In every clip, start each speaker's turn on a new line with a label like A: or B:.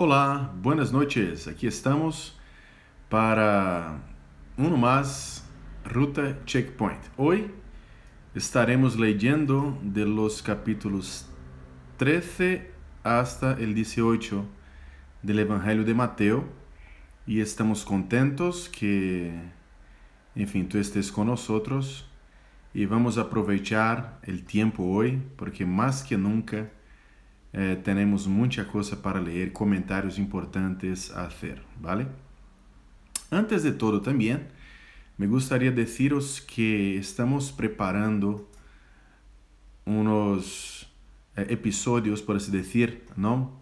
A: Olá, buenas noches. Aqui estamos para uno más Ruta Checkpoint. Hoy estaremos leyendo de los capítulos 13 hasta el 18 del Evangelio de Mateo y estamos contentos que, tú estés con nosotros y vamos a aprovechar el tiempo hoy porque más que nunca tenemos mucha cosa para leer, comentarios importantes a hacer, ¿vale? Antes de todo también, me gustaría deciros que estamos preparando unos episodios, por así decir, ¿no?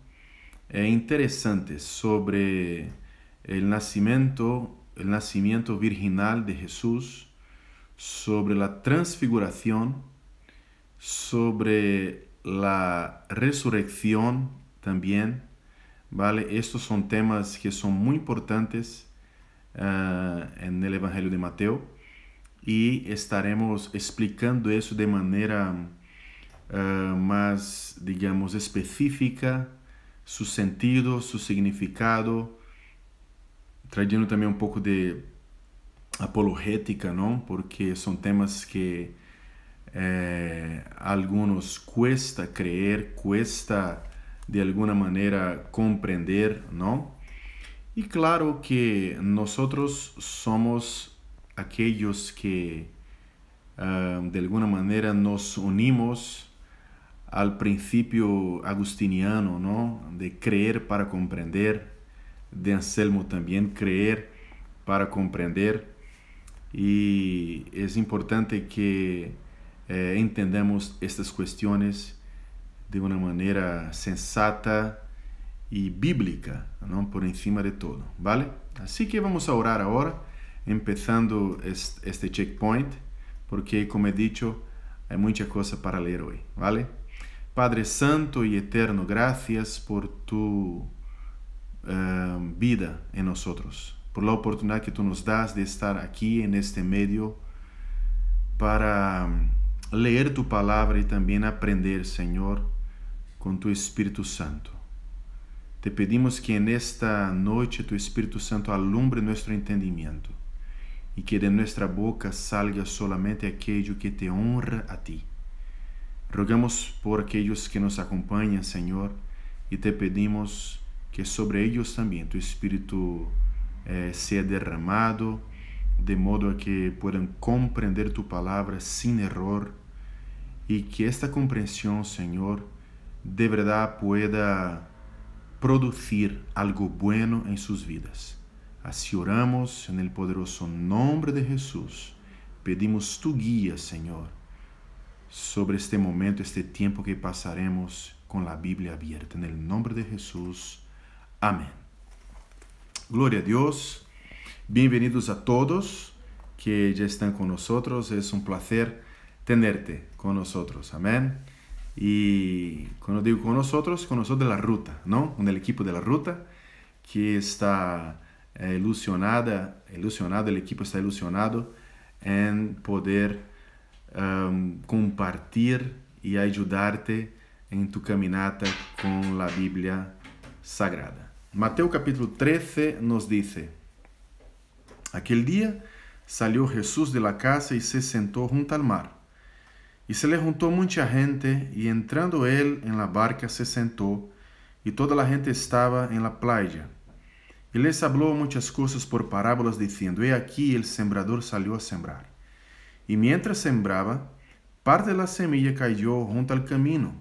A: Interesantes sobre el nacimiento virginal de Jesús, sobre la transfiguración, sobre la resurrección también, ¿vale? Estos son temas que son muy importantes en el Evangelio de Mateo y estaremos explicando eso de manera más, digamos, específica, su sentido, su significado, trayendo también un poco de apologética, ¿no? Porque son temas que a algunos cuesta creer, cuesta de alguna manera comprender, ¿no? Y claro que nosotros somos aquellos que de alguna manera nos unimos al principio agustiniano, ¿no? De creer para comprender, de Anselmo también, creer para comprender. Y es importante que entendamos estas cuestiones de una manera sensata y bíblica, ¿no? Por encima de todo, ¿vale? Así que vamos a orar ahora, empezando este checkpoint, porque como he dicho, hay mucha cosa para leer hoy, ¿vale? Padre Santo y Eterno, gracias por tu vida en nosotros, por la oportunidad que tú nos das de estar aquí en este medio para leer tu palabra y también aprender, Señor, con tu Espíritu Santo. Te pedimos que en esta noche tu Espíritu Santo alumbre nuestro entendimiento y que de nuestra boca salga solamente aquello que te honra a ti. Rogamos por aquellos que nos acompañan, Señor, y te pedimos que sobre ellos también tu Espíritu sea derramado, de modo a que puedan comprender tu palabra sin error y que esta comprensión, Señor, de verdad pueda producir algo bueno en sus vidas. Así oramos en el poderoso nombre de Jesús. Pedimos tu guía, Señor, sobre este momento, este tiempo que pasaremos con la Biblia abierta. En el nombre de Jesús. Amén. Gloria a Dios. Bienvenidos a todos que ya están con nosotros. Es un placer tenerte con nosotros. Amén. Y cuando digo con nosotros de la ruta, ¿no? Con el equipo de la ruta que está ilusionado, el equipo está ilusionado en poder compartir y ayudarte en tu caminata con la Biblia Sagrada. Mateo capítulo 13 nos dice: aquel día salió Jesús de la casa y se sentó junto al mar. Y se le juntó mucha gente, y entrando él en la barca se sentó, y toda la gente estaba en la playa. Y les habló muchas cosas por parábolas, diciendo: he aquí el sembrador salió a sembrar. Y mientras sembraba, parte de la semilla cayó junto al camino,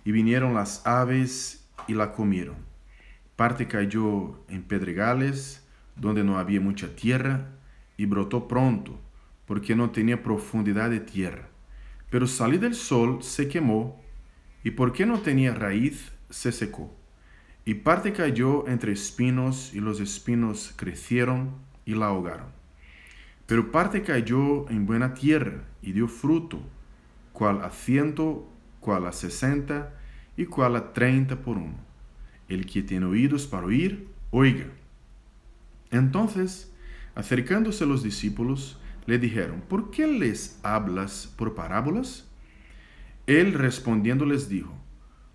A: y vinieron las aves y la comieron. Parte cayó en pedregales, donde no había mucha tierra, y brotó pronto, porque no tenía profundidad de tierra. Pero salida el sol se quemó, y porque no tenía raíz, se secó. Y parte cayó entre espinos, y los espinos crecieron y la ahogaron. Pero parte cayó en buena tierra, y dio fruto, cual a 100, cual a 60, y cual a 30 por uno. El que tiene oídos para oír, oiga. Entonces, acercándose los discípulos, le dijeron: ¿por qué les hablas por parábolas? Él respondiendo les dijo: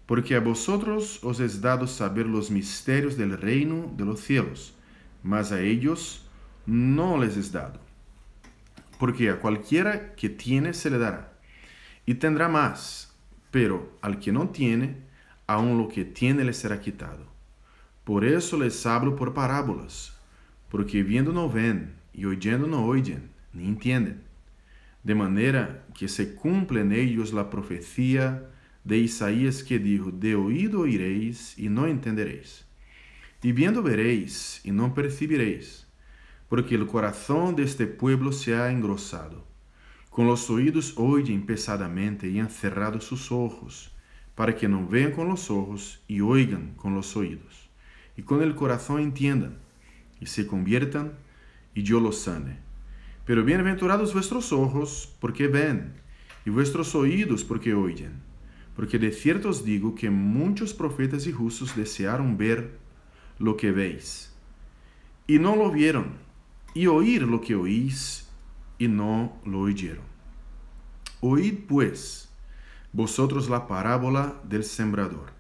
A: Porque a vosotros os es dado saber los misterios del reino de los cielos, mas a ellos no les es dado. Porque a cualquiera que tiene se le dará, y tendrá más, pero al que no tiene, aun lo que tiene le será quitado. Por eso les hablo por parábolas, porque viendo no ven, y oyendo no oyen, ni entienden. De manera que se cumple en ellos la profecía de Isaías que dijo: de oído oiréis y no entenderéis, y viendo veréis y no percibiréis, porque el corazón de este pueblo se ha engrosado. Con los oídos oyen pesadamente y han cerrado sus ojos, para que no vean con los ojos y oigan con los oídos, y con el corazón entiendan y se conviertan, y yo los sane. Pero bienaventurados vuestros ojos, porque ven, y vuestros oídos, porque oyen. Porque de cierto os digo que muchos profetas y justos desearon ver lo que veis, y no lo vieron, y oír lo que oís, y no lo oyeron. Oíd, pues, vosotros la parábola del sembrador.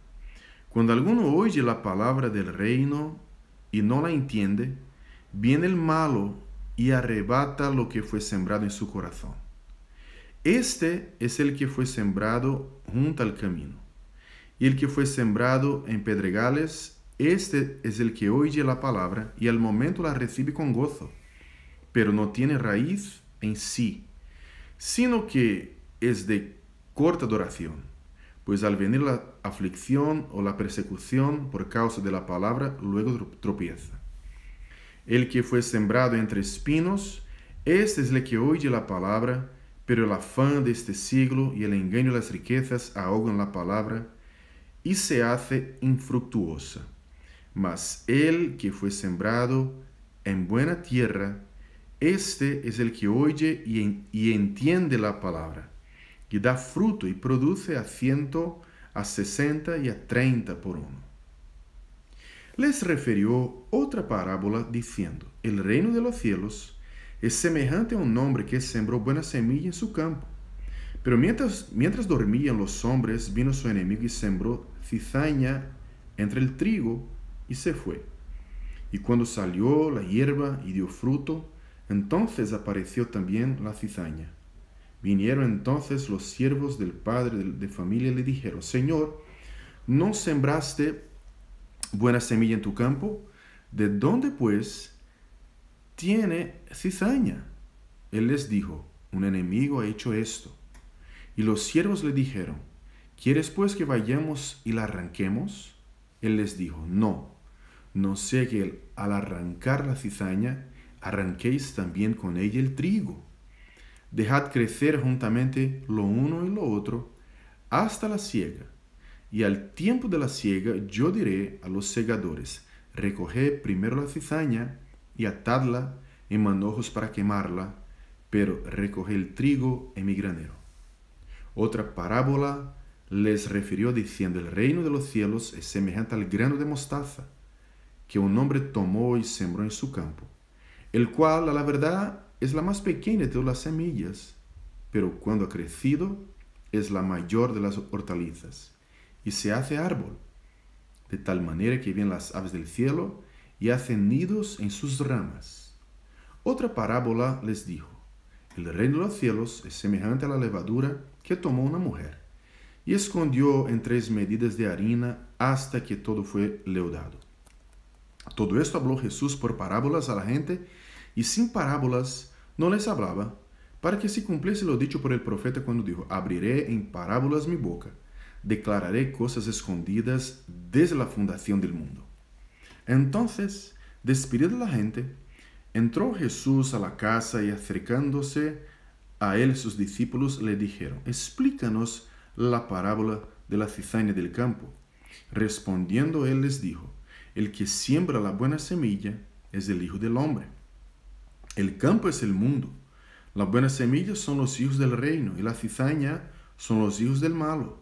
A: Cuando alguno oye la palabra del reino y no la entiende, viene el malo y arrebata lo que fue sembrado en su corazón. Este es el que fue sembrado junto al camino. Y el que fue sembrado en pedregales, este es el que oye la palabra y al momento la recibe con gozo, pero no tiene raíz en sí, sino que es de corta duración, pues al venir la aflicción o la persecución por causa de la palabra, luego tropieza. El que fue sembrado entre espinos, este es el que oye la palabra, pero el afán de este siglo y el engaño de las riquezas ahogan la palabra y se hace infructuosa. Mas el que fue sembrado en buena tierra, este es el que oye y entiende la palabra, y da fruto y produce a 100, a 60 y a 30 por uno. Les refirió otra parábola diciendo: el reino de los cielos es semejante a un hombre que sembró buena semilla en su campo. Pero mientras dormían los hombres, vino su enemigo y sembró cizaña entre el trigo y se fue. Y cuando salió la hierba y dio fruto, entonces apareció también la cizaña. Vinieron entonces los siervos del padre de familia y le dijeron: Señor, ¿no sembraste buena semilla en tu campo? ¿De dónde, pues, tiene cizaña? Él les dijo: un enemigo ha hecho esto. Y los siervos le dijeron: ¿quieres, pues, que vayamos y la arranquemos? Él les dijo: no sea que al arrancar la cizaña, arranquéis también con ella el trigo. Dejad crecer juntamente lo uno y lo otro hasta la siega. Y al tiempo de la siega yo diré a los segadores: recoged primero la cizaña y atadla en manojos para quemarla, pero recoged el trigo en mi granero. Otra parábola les refirió diciendo: el reino de los cielos es semejante al grano de mostaza, que un hombre tomó y sembró en su campo, el cual, a la verdad, es la más pequeña de todas las semillas, pero cuando ha crecido es la mayor de las hortalizas, y se hace árbol, de tal manera que vienen las aves del cielo y hacen nidos en sus ramas. Otra parábola les dijo: el reino de los cielos es semejante a la levadura que tomó una mujer, y escondió en 3 medidas de harina hasta que todo fue leudado. Todo esto habló Jesús por parábolas a la gente, y sin parábolas no les hablaba, para que se cumpliese lo dicho por el profeta cuando dijo: abriré en parábolas mi boca, declararé cosas escondidas desde la fundación del mundo. Entonces, despedida la gente, entró Jesús a la casa y acercándose a él sus discípulos le dijeron: explícanos la parábola de la cizaña del campo. Respondiendo él les dijo: el que siembra la buena semilla es el Hijo del Hombre. El campo es el mundo. La buena semilla son los hijos del reino, y la cizaña son los hijos del malo.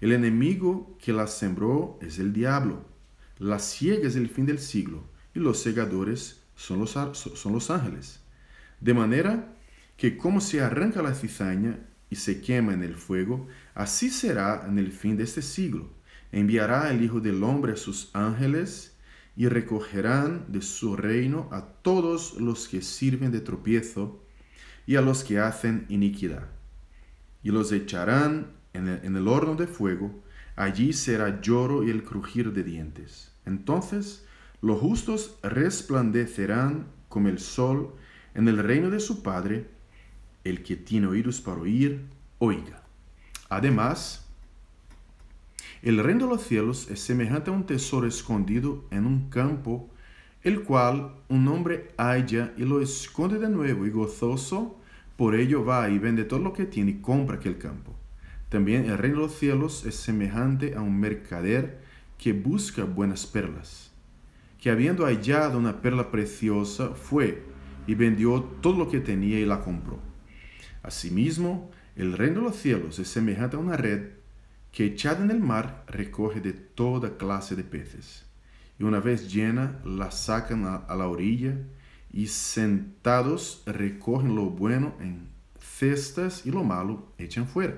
A: El enemigo que la sembró es el diablo. La siega es el fin del siglo, y los segadores son los ángeles. De manera que como se arranca la cizaña y se quema en el fuego, así será en el fin de este siglo. Enviará el Hijo del Hombre a sus ángeles y recogerán de su reino a todos los que sirven de tropiezo y a los que hacen iniquidad. Y los echarán en el horno de fuego. Allí será lloro y el crujir de dientes. Entonces los justos resplandecerán como el sol en el reino de su Padre. El que tiene oídos para oír, oiga. Además, el reino de los cielos es semejante a un tesoro escondido en un campo, el cual un hombre halla y lo esconde de nuevo, y gozoso por ello va y vende todo lo que tiene y compra aquel campo. También el reino de los cielos es semejante a un mercader que busca buenas perlas, que habiendo hallado una perla preciosa, fue y vendió todo lo que tenía y la compró. Asimismo, el reino de los cielos es semejante a una red que echada en el mar recoge de toda clase de peces. Y una vez llena, la sacan a la orilla, y sentados recogen lo bueno en cestas y lo malo echan fuera.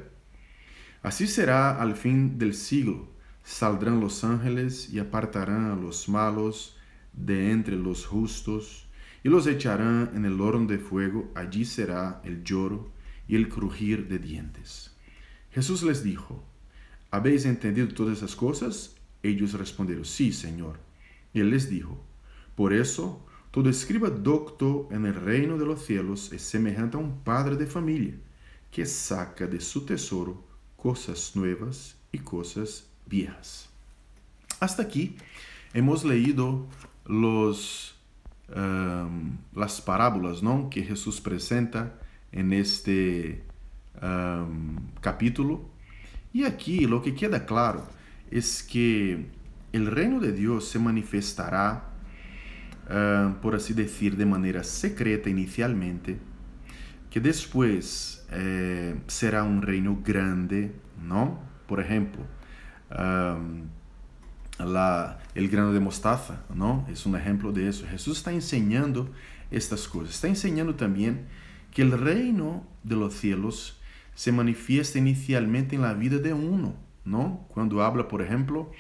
A: Así será al fin del siglo. Saldrán los ángeles y apartarán a los malos de entre los justos y los echarán en el horno de fuego. Allí será el lloro y el crujir de dientes. Jesús les dijo: ¿habéis entendido todas esas cosas? Ellos respondieron: sí, Señor. Y él les dijo: por eso, todo escriba docto en el reino de los cielos es semejante a un padre de familia que saca de su tesoro cosas nuevas y cosas viejas. Hasta aquí hemos leído las parábolas, ¿no?, que Jesús presenta en este capítulo. Y aquí lo que queda claro es que el reino de Dios se manifestará, por así decir, de manera secreta inicialmente, que después será un reino grande, ¿no? Por ejemplo, el grano de mostaza, ¿no? Es un ejemplo de eso. Jesús está enseñando estas cosas. Está enseñando también que el reino de los cielos se manifiesta inicialmente en la vida de uno, ¿no? Cuando habla, por ejemplo,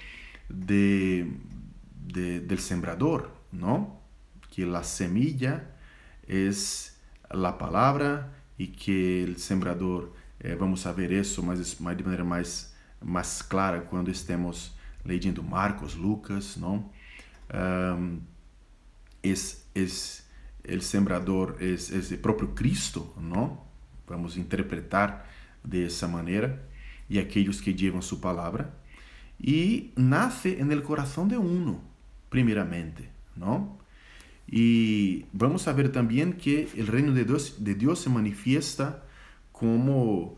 A: del sembrador, ¿no? Que la semilla es la palabra y que el sembrador, vamos a ver eso de manera más clara cuando estemos leyendo Marcos, Lucas, ¿no? El sembrador es el propio Cristo, ¿no? Vamos a interpretar de esa manera, y aquellos que llevan su palabra, y nace en el corazón de uno, primeramente, ¿no? Y vamos a ver también que el reino de Dios se manifiesta como,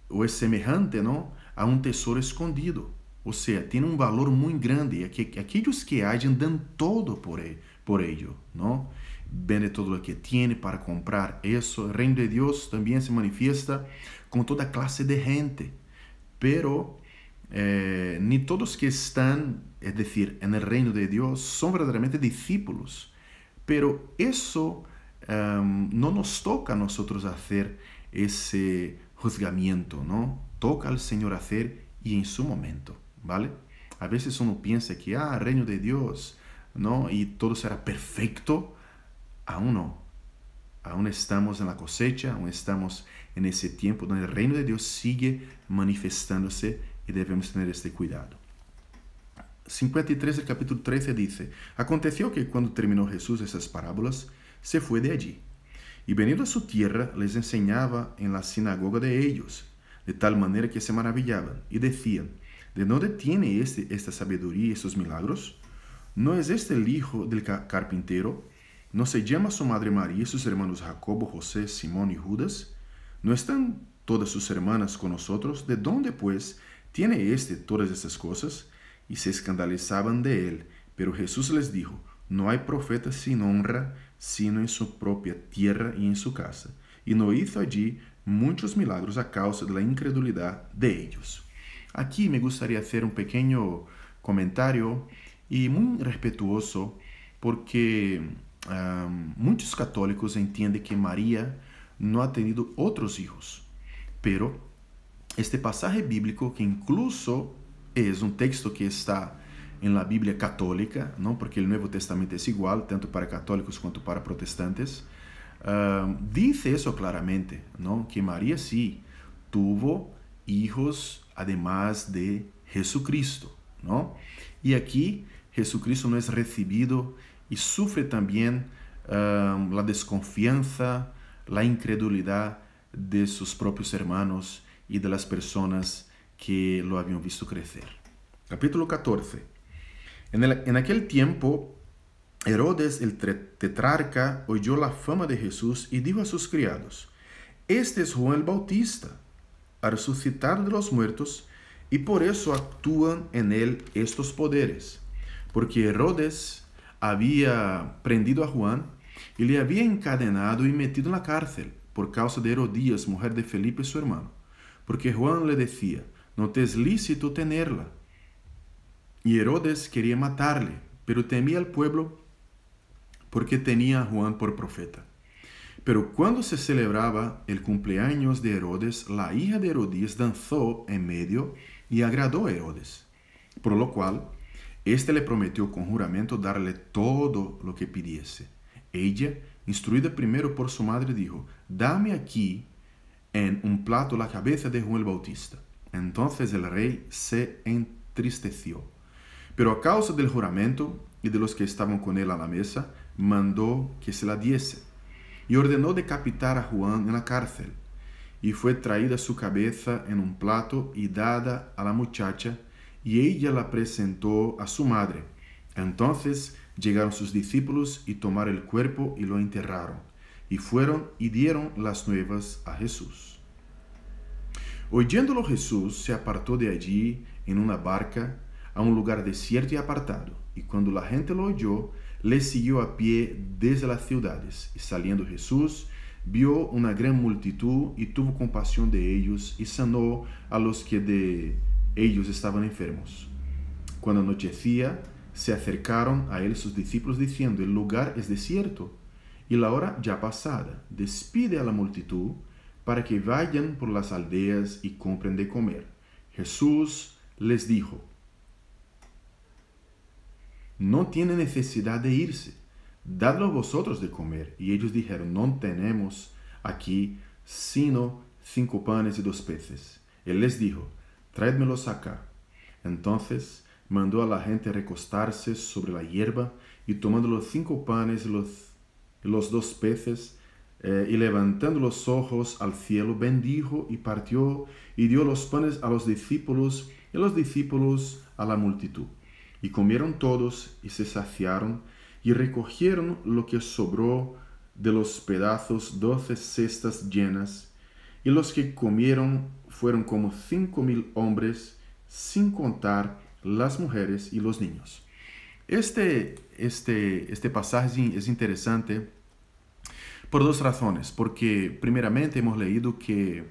A: o es semejante, ¿no?, a un tesoro escondido. O sea, tiene un valor muy grande, y aquellos que hallan dan todo por ello, ¿no? Vende todo lo que tiene para comprar eso. El reino de Dios también se manifiesta con toda clase de gente, pero ni todos que están, es decir, en el reino de Dios son verdaderamente discípulos. Pero eso no nos toca a nosotros hacer ese juzgamiento, ¿no? Toca al Señor hacer, y en su momento, ¿vale? A veces uno piensa que, el reino de Dios, ¿no?, y todo será perfecto. Aún no. Aún estamos en la cosecha, aún estamos en ese tiempo donde el reino de Dios sigue manifestándose, y debemos tener este cuidado. 53 del capítulo 13 dice: aconteció que cuando terminó Jesús esas parábolas, se fue de allí, y venido a su tierra, les enseñaba en la sinagoga de ellos, de tal manera que se maravillaban, y decían: ¿de dónde tiene esta sabiduría y estos milagros? ¿No es este el hijo del carpintero? ¿No se llama su madre María y sus hermanos Jacobo, José, Simón y Judas? ¿No están todas sus hermanas con nosotros? ¿De dónde, pues, tiene todas estas cosas? Y se escandalizaban de él. Pero Jesús les dijo: no hay profeta sin honra, sino en su propia tierra y en su casa. Y no hizo allí muchos milagros a causa de la incredulidad de ellos. Aquí me gustaría hacer un pequeño comentario, y muy respetuoso, porque muchos católicos entienden que María no ha tenido otros hijos, pero este pasaje bíblico, que incluso es un texto que está en la Biblia católica, ¿no? Porque el Nuevo Testamento es igual, tanto para católicos como para protestantes, dice eso claramente, ¿no? Que María sí tuvo hijos además de Jesucristo, ¿no? Y aquí Jesucristo no es recibido y sufre también la desconfianza, la incredulidad de sus propios hermanos y de las personas que lo habían visto crecer. Capítulo 14. En aquel tiempo, Herodes el tetrarca oyó la fama de Jesús y dijo a sus criados: este es Juan el Bautista, a resucitar de los muertos, y por eso actúan en él estos poderes. Porque Herodes había prendido a Juan y le había encadenado y metido en la cárcel por causa de Herodías, mujer de Felipe su hermano, porque Juan le decía: no te es lícito tenerla. Y Herodes quería matarle, pero temía al pueblo porque tenía a Juan por profeta. Pero cuando se celebraba el cumpleaños de Herodes, la hija de Herodías danzó en medio y agradó a Herodes, por lo cual éste le prometió con juramento darle todo lo que pidiese. Ella, instruida primero por su madre, dijo: dame aquí en un plato la cabeza de Juan el Bautista. Entonces el rey se entristeció, pero a causa del juramento y de los que estaban con él a la mesa, mandó que se la diese, y ordenó decapitar a Juan en la cárcel. Y fue traída su cabeza en un plato y dada a la muchacha, y ella la presentó a su madre. Entonces llegaron sus discípulos y tomaron el cuerpo y lo enterraron, y fueron y dieron las nuevas a Jesús. Oyéndolo, Jesús se apartó de allí en una barca a un lugar desierto y apartado, y cuando la gente lo oyó, le siguió a pie desde las ciudades. Y saliendo Jesús, vio una gran multitud y tuvo compasión de ellos y sanó a los que de ellos estaban enfermos. Cuando anochecía, se acercaron a él sus discípulos diciendo: el lugar es desierto y la hora ya pasada. Despide a la multitud para que vayan por las aldeas y compren de comer. Jesús les dijo: no tiene necesidad de irse, dadlo vosotros de comer. Y ellos dijeron: no tenemos aquí sino 5 panes y 2 peces. Él les dijo: tráedmelos acá. Entonces mandó a la gente recostarse sobre la hierba, y tomando los 5 panes y los 2 peces, y levantando los ojos al cielo, bendijo y partió, y dio los panes a los discípulos, y los discípulos a la multitud. Y comieron todos y se saciaron, y recogieron lo que sobró de los pedazos 12 cestas llenas, y los que comieron fueron como 5,000 hombres, sin contar las mujeres y los niños. Este pasaje es interesante por 2 razones. Porque primeramente hemos leído que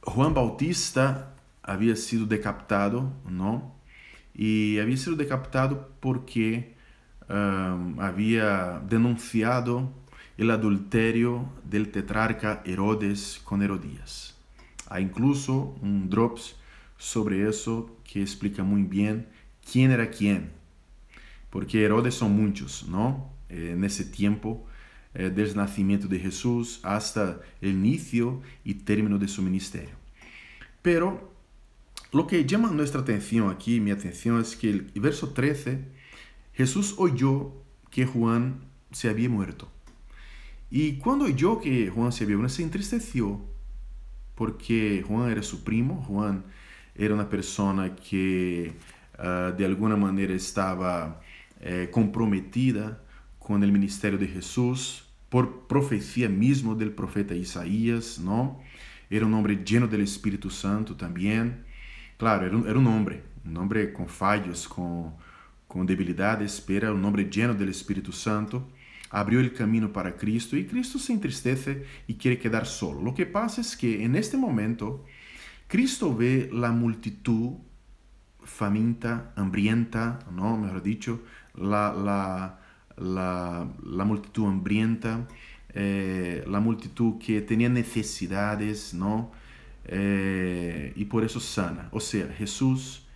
A: Juan Bautista había sido decapitado, ¿no? Y había sido decapitado porque había denunciado el adulterio del tetrarca Herodes con Herodías. Hay incluso un drops sobre eso que explica muy bien quién era quién, porque Herodes son muchos, ¿no? En ese tiempo, desde el nacimiento de Jesús hasta el inicio y término de su ministerio. Pero lo que llama nuestra atención aquí, mi atención, es que el verso 13, Jesús oyó que Juan se había muerto. Y cuando oyó que Juan se había muerto, se entristeció, porque Juan era su primo. Juan era una persona que de alguna manera estaba comprometida con el ministerio de Jesús por profecía mismo del profeta Isaías, ¿no? Era un hombre lleno del Espíritu Santo también. Claro, era un hombre con fallos, con debilidades, pero era un hombre lleno del Espíritu Santo. Abrió el camino para Cristo, y Cristo se entristece y quiere quedar solo. Lo que pasa es que en este momento Cristo ve la multitud faminta, hambrienta, ¿no? Mejor dicho, la multitud hambrienta, la multitud que tenía necesidades, ¿no? Y por eso sana. O sea, Jesús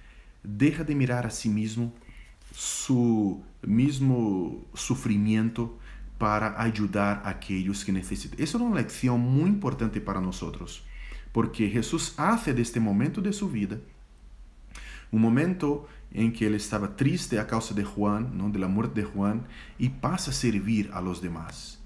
A: deja de mirar a sí mismo su mismo sufrimiento para ayudar a aquellos que necesitan. Esa es una lección muy importante para nosotros, porque Jesús hace de este momento de su vida un momento en que él estaba triste a causa de Juan, ¿no? De la muerte de Juan, y pasa a servir a los demás.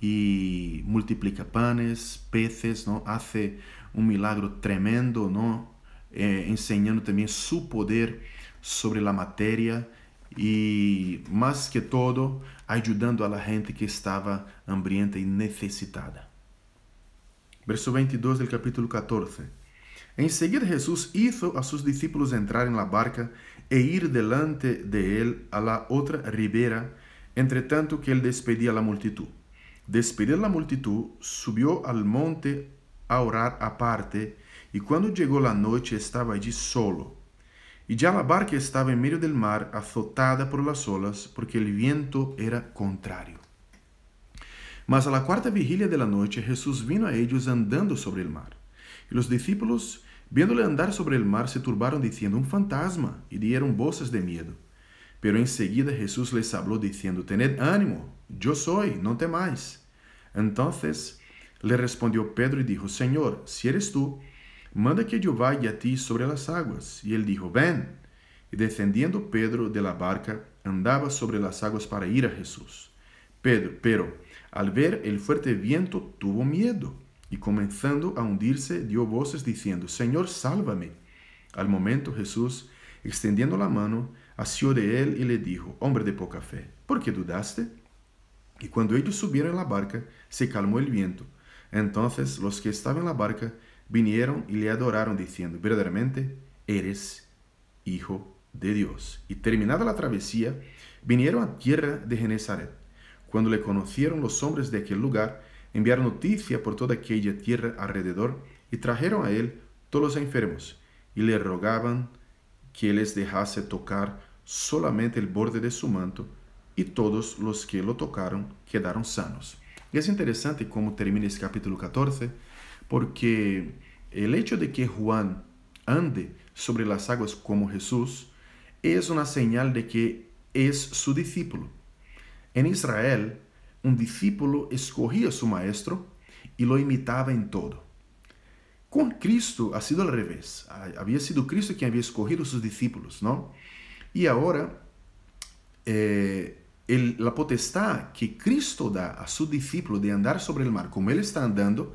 A: Y multiplica panes, peces, ¿no? Hace un milagro tremendo, ¿no? Enseñando también su poder sobre la materia y más que todo ayudando a la gente que estaba hambrienta y necesitada. Verso 22 del capítulo 14. Enseguida Jesús hizo a sus discípulos entrar en la barca e ir delante de él a la otra ribera, entre tanto que él despedía a la multitud. Despedida la multitud, subió al monte a orar aparte, y cuando llegó la noche estaba allí solo. Y ya la barca estaba en medio del mar, azotada por las olas, porque el viento era contrario. Mas a la cuarta vigilia de la noche Jesús vino a ellos andando sobre el mar. Y los discípulos, viéndole andar sobre el mar, se turbaron diciendo: un fantasma, y dieron voces de miedo. Pero enseguida Jesús les habló diciendo: tened ánimo, yo soy, no temáis. Entonces le respondió Pedro y dijo: Señor, si eres tú, manda que yo vaya a ti sobre las aguas. Y él dijo: ven. Y descendiendo Pedro de la barca, andaba sobre las aguas para ir a Jesús. Pero al ver el fuerte viento, tuvo miedo, y comenzando a hundirse, dio voces diciendo: Señor, sálvame. Al momento Jesús, extendiendo la mano, asió de él y le dijo: hombre de poca fe, ¿por qué dudaste? Y cuando ellos subieron a la barca, se calmó el viento. Entonces los que estaban en la barca vinieron y le adoraron diciendo: verdaderamente eres Hijo de Dios. Y terminada la travesía, vinieron a tierra de Genezaret. Cuando le conocieron los hombres de aquel lugar, enviaron noticia por toda aquella tierra alrededor y trajeron a él todos los enfermos y le rogaban que les dejase tocar solamente el borde de su manto, y todos los que lo tocaron quedaron sanos. Y es interesante cómo termina este capítulo 14, porque el hecho de que Juan ande sobre las aguas como Jesús es una señal de que es su discípulo. En Israel, un discípulo escogía a su maestro y lo imitaba en todo. Con Cristo ha sido al revés. Había sido Cristo quien había escogido a sus discípulos, ¿no? Y ahora, la potestad que Cristo da a su discípulo de andar sobre el mar como él está andando,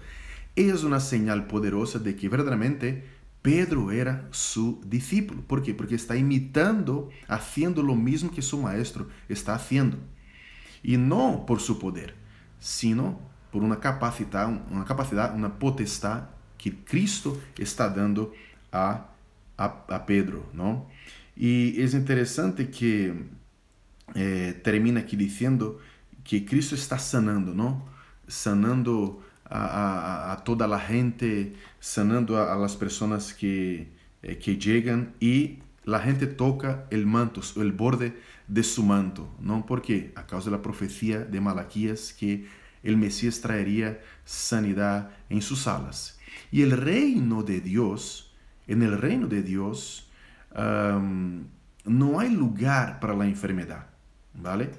A: es una señal poderosa de que verdaderamente Pedro era su discípulo. ¿Por qué? Porque está imitando, haciendo lo mismo que su maestro está haciendo. Y no por su poder, sino por una capacidad, una potestad que Cristo está dando a Pedro, ¿no? Y es interesante que termina aquí diciendo que Cristo está sanando, ¿no? Sanando a toda la gente, sanando a las personas que llegan, y la gente toca el manto, el borde de su manto, ¿no? Porque a causa de la profecía de Malaquías que el Mesías traería sanidad en sus alas. Y el reino de Dios, en el reino de Dios, no hay lugar para la enfermedad, ¿vale?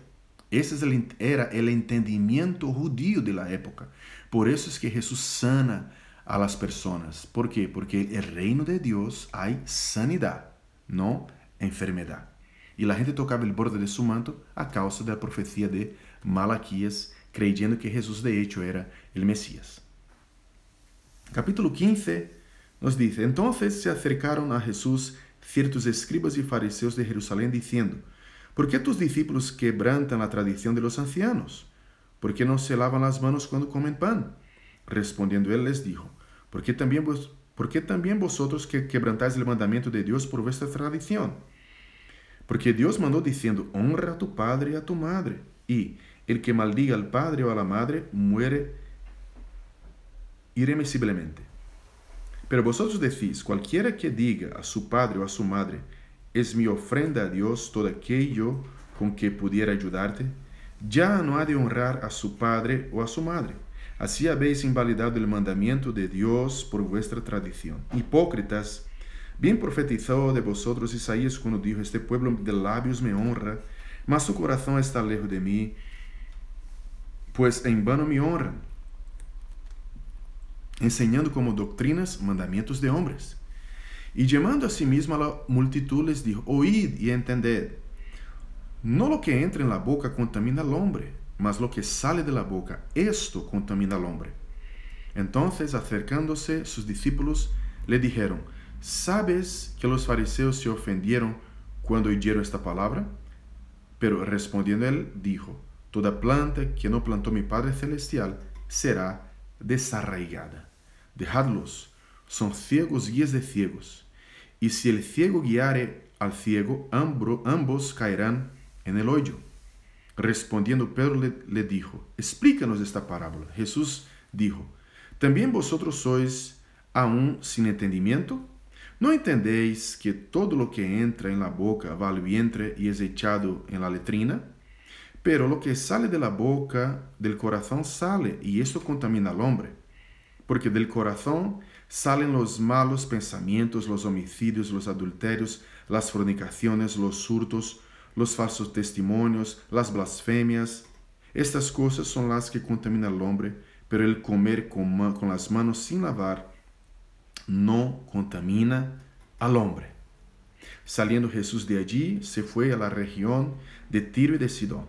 A: Ese era el entendimiento judío de la época. Por eso es que Jesús sana a las personas. ¿Por qué? Porque en el reino de Dios hay sanidad, no enfermedad. Y la gente tocaba el borde de su manto a causa de la profecía de Malaquías, creyendo que Jesús de hecho era el Mesías. Capítulo 15 nos dice: entonces se acercaron a Jesús ciertos escribas y fariseos de Jerusalén diciendo: ¿por qué tus discípulos quebrantan la tradición de los ancianos? ¿Por qué no se lavan las manos cuando comen pan? Respondiendo él les dijo: ¿por qué también vosotros que quebrantáis el mandamiento de Dios por vuestra tradición? Porque Dios mandó diciendo: honra a tu padre y a tu madre, y el que maldiga al padre o a la madre muere irremisiblemente. Pero vosotros decís: cualquiera que diga a su padre o a su madre, es mi ofrenda a Dios todo aquello con que pudiera ayudarte, ya no ha de honrar a su padre o a su madre. Así habéis invalidado el mandamiento de Dios por vuestra tradición. Hipócritas, bien profetizó de vosotros Isaías cuando dijo: este pueblo de labios me honra, mas su corazón está lejos de mí, pues en vano me honran, enseñando como doctrinas mandamientos de hombres. Y llamando a sí mismo a la multitud les dijo: oíd y entended. No lo que entra en la boca contamina al hombre, mas lo que sale de la boca, esto contamina al hombre. Entonces, acercándose sus discípulos, le dijeron: ¿sabes que los fariseos se ofendieron cuando oyeron esta palabra? Pero respondiendo él, dijo: toda planta que no plantó mi Padre Celestial será desarraigada. Dejadlos, son ciegos guías de ciegos. Y si el ciego guiare al ciego, ambos caerán en el hoyo. Respondiendo Pedro le dijo: explícanos esta parábola. Jesús dijo: ¿también vosotros sois aún sin entendimiento? ¿No entendéis que todo lo que entra en la boca va al vientre y es echado en la letrina? Pero lo que sale de la boca, del corazón sale, y esto contamina al hombre. Porque del corazón salen los malos pensamientos, los homicidios, los adulterios, las fornicaciones, los hurtos, los falsos testimonios, las blasfemias. Estas cosas son las que contaminan al hombre, pero el comer con las manos sin lavar no contamina al hombre. Saliendo Jesús de allí, se fue a la región de Tiro y de Sidón.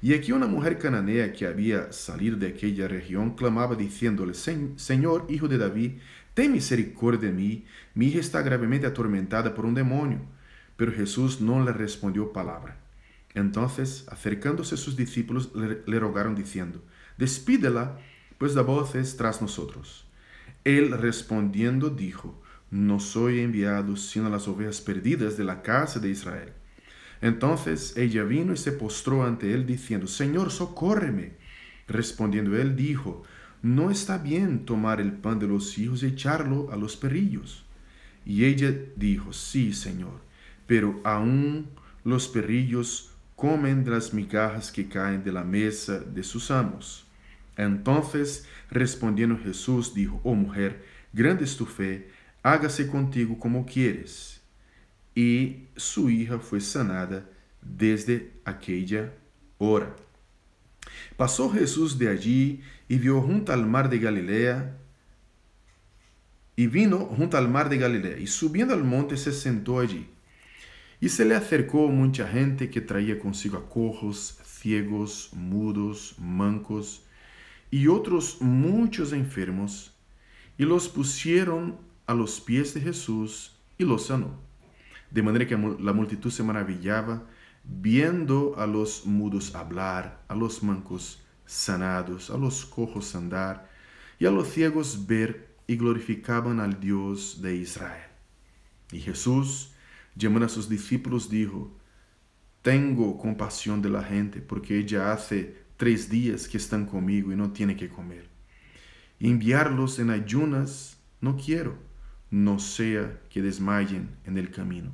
A: Y aquí una mujer cananea que había salido de aquella región clamaba diciéndole: Señor, hijo de David, ten misericordia de mí, mi hija está gravemente atormentada por un demonio. Pero Jesús no le respondió palabra. Entonces, acercándose a sus discípulos, le rogaron diciendo: despídela, pues da voces tras nosotros. Él respondiendo dijo: no soy enviado sino a las ovejas perdidas de la casa de Israel. Entonces ella vino y se postró ante él diciendo: Señor, socórreme. Respondiendo él dijo: no está bien tomar el pan de los hijos y echarlo a los perrillos. Y ella dijo: sí, Señor, pero aún los perrillos comen de las migajas que caen de la mesa de sus amos. Entonces, respondiendo Jesús, dijo: oh mujer, grande es tu fe, hágase contigo como quieres. Y su hija fue sanada desde aquella hora. Pasó Jesús de allí y vino junto al mar de Galilea, y subiendo al monte se sentó allí. Y se le acercó mucha gente que traía consigo a cojos, ciegos, mudos, mancos y otros muchos enfermos, y los pusieron a los pies de Jesús y los sanó. De manera que la multitud se maravillaba viendo a los mudos hablar, a los mancos sanados, a los cojos andar y a los ciegos ver, y glorificaban al Dios de Israel. Y Jesús, llamando a sus discípulos, dijo: tengo compasión de la gente, porque ya hace 3 días que están conmigo y no tienen que comer. Enviarlos en ayunas no quiero, no sea que desmayen en el camino.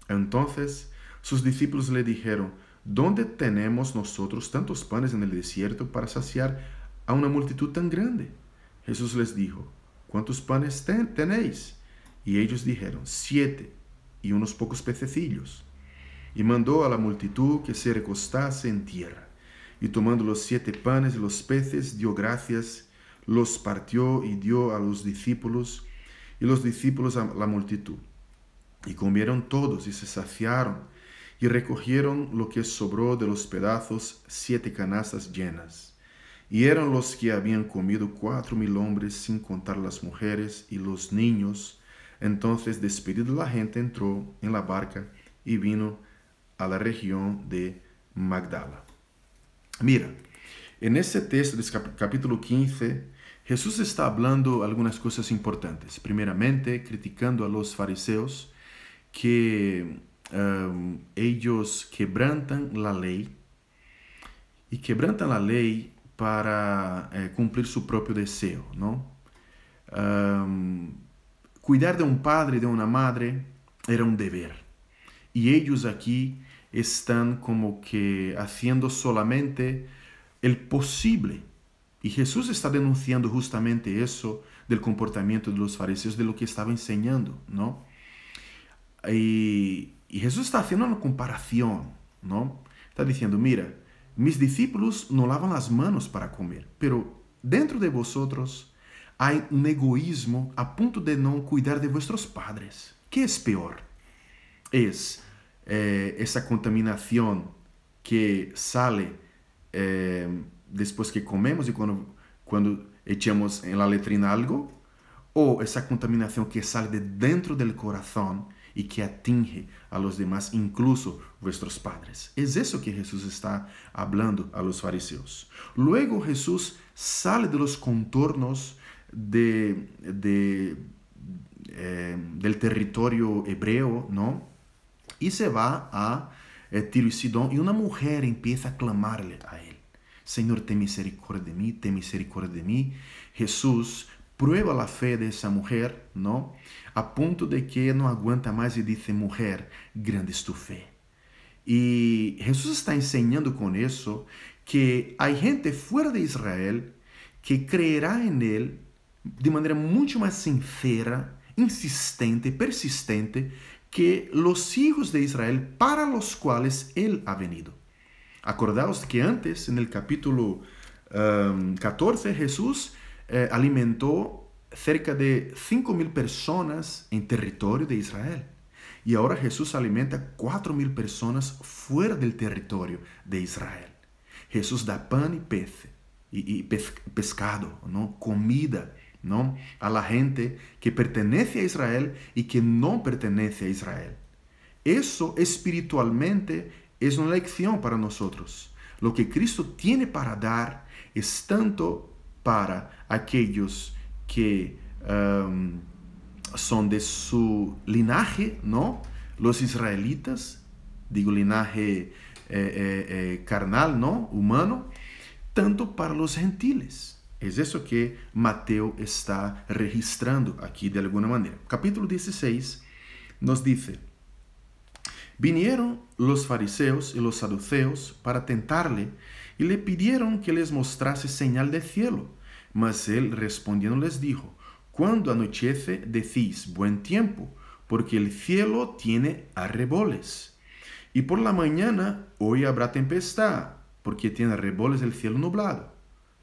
A: Entonces sus discípulos le dijeron: ¿dónde tenemos nosotros tantos panes en el desierto para saciar a una multitud tan grande? Jesús les dijo: ¿cuántos panes tenéis? Y ellos dijeron: 7, y unos pocos pececillos. Y mandó a la multitud que se recostase en tierra. Y tomando los 7 panes y los peces, dio gracias, los partió y dio a los discípulos, y los discípulos a la multitud. Y comieron todos y se saciaron, y recogieron lo que sobró de los pedazos, 7 canastas llenas. Y eran los que habían comido 4,000 hombres, sin contar las mujeres y los niños. Entonces, despedida la gente, entró en la barca y vino a la región de Magdala. Mira, en este texto del capítulo 15, Jesús está hablando algunas cosas importantes. Primeramente, criticando a los fariseos que ellos quebrantan la ley, y quebrantan la ley para cumplir su propio deseo, ¿no? Cuidar de un padre y de una madre era un deber. Y ellos aquí están como que haciendo solamente el posible. Y Jesús está denunciando justamente eso del comportamiento de los fariseos, de lo que estaba enseñando, ¿no? Y Jesús está haciendo una comparación, ¿no? Está diciendo, mira, mis discípulos no lavan las manos para comer, pero dentro de vosotros hay un egoísmo a punto de no cuidar de vuestros padres. ¿Qué es peor? Es esa contaminación que sale después que comemos y cuando echamos en la letrina algo, o esa contaminación que sale de dentro del corazón y que atinge a los demás, incluso vuestros padres. Es eso que Jesús está hablando a los fariseos. Luego Jesús sale de los contornos del territorio hebreo, ¿no? Y se va a Tiro y Sidón, y una mujer empieza a clamarle a él: Señor, ten misericordia de mí, ten misericordia de mí. Jesús prueba la fe de esa mujer, ¿no? A punto de que no aguanta más y dice: mujer, grande es tu fe. Y Jesús está enseñando con eso que hay gente fuera de Israel que creerá en él de manera mucho más sincera, insistente, persistente, que los hijos de Israel para los cuales él ha venido. Acordaos que antes, en el capítulo 14, Jesús alimentó cerca de 5,000 personas en territorio de Israel. Y ahora Jesús alimenta 4,000 personas fuera del territorio de Israel. Jesús da pan y pescado, ¿no? Comida, ¿no? A la gente que pertenece a Israel y que no pertenece a Israel. Eso espiritualmente es una lección para nosotros. Lo que Cristo tiene para dar es tanto para aquellos que son de su linaje, ¿no? Los israelitas, digo linaje carnal, ¿no? Humano, tanto para los gentiles. Es eso que Mateo está registrando aquí de alguna manera. Capítulo 16 nos dice: vinieron los fariseos y los saduceos para tentarle y le pidieron que les mostrase señal del cielo. Mas él respondiendo les dijo: cuando anochece decís buen tiempo, porque el cielo tiene arreboles. Y por la mañana hoy habrá tempestad, porque tiene arreboles el cielo nublado.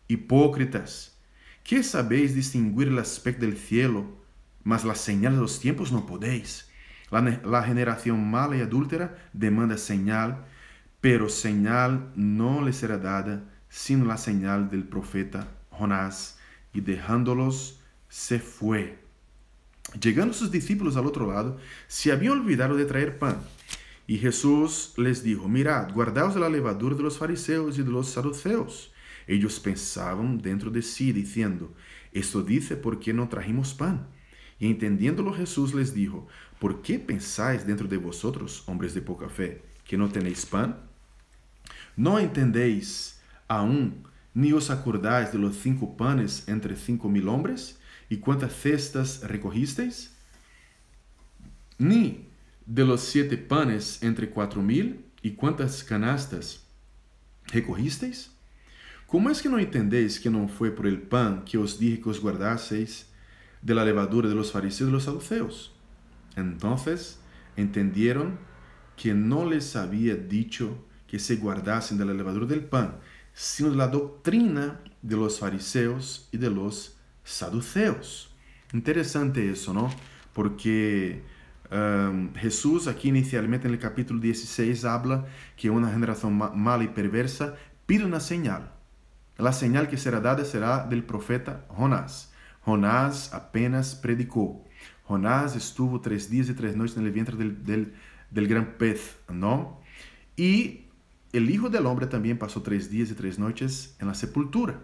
A: Hipócritas, ¿qué sabéis distinguir el aspecto del cielo, mas la señal de los tiempos no podéis? La generación mala y adúltera demanda señal, pero señal no les será dada, sino la señal del profeta Jonás. Y dejándolos, se fue. Llegando sus discípulos al otro lado, se habían olvidado de traer pan. Y Jesús les dijo: mirad, guardaos de la levadura de los fariseos y de los saduceos. Ellos pensaban dentro de sí, diciendo: esto dice porque no trajimos pan. Y entendiéndolo Jesús les dijo: ¿por qué pensáis dentro de vosotros, hombres de poca fe, que no tenéis pan? ¿No entendéis aún, ni os acordáis de los 5 panes entre 5,000 hombres? ¿Y cuántas cestas recogisteis? Ni de los 7 panes entre 4,000, ¿y cuántas canastas recogisteis? ¿Cómo es que no entendéis que no fue por el pan que os dije que os guardaseis de la levadura de los fariseos y de los saduceos? Entonces entendieron que no les había dicho que se guardasen de la levadura del pan, sino de la doctrina de los fariseos y de los saduceos. Interesante eso, ¿no? Porque Jesús aquí inicialmente en el capítulo 16 habla que una generación mala y perversa pide una señal. La señal que será dada será del profeta Jonás. Jonás apenas predicó. Jonás estuvo 3 días y 3 noches en el vientre del gran pez, ¿no? Y el Hijo del Hombre también pasó 3 días y 3 noches en la sepultura.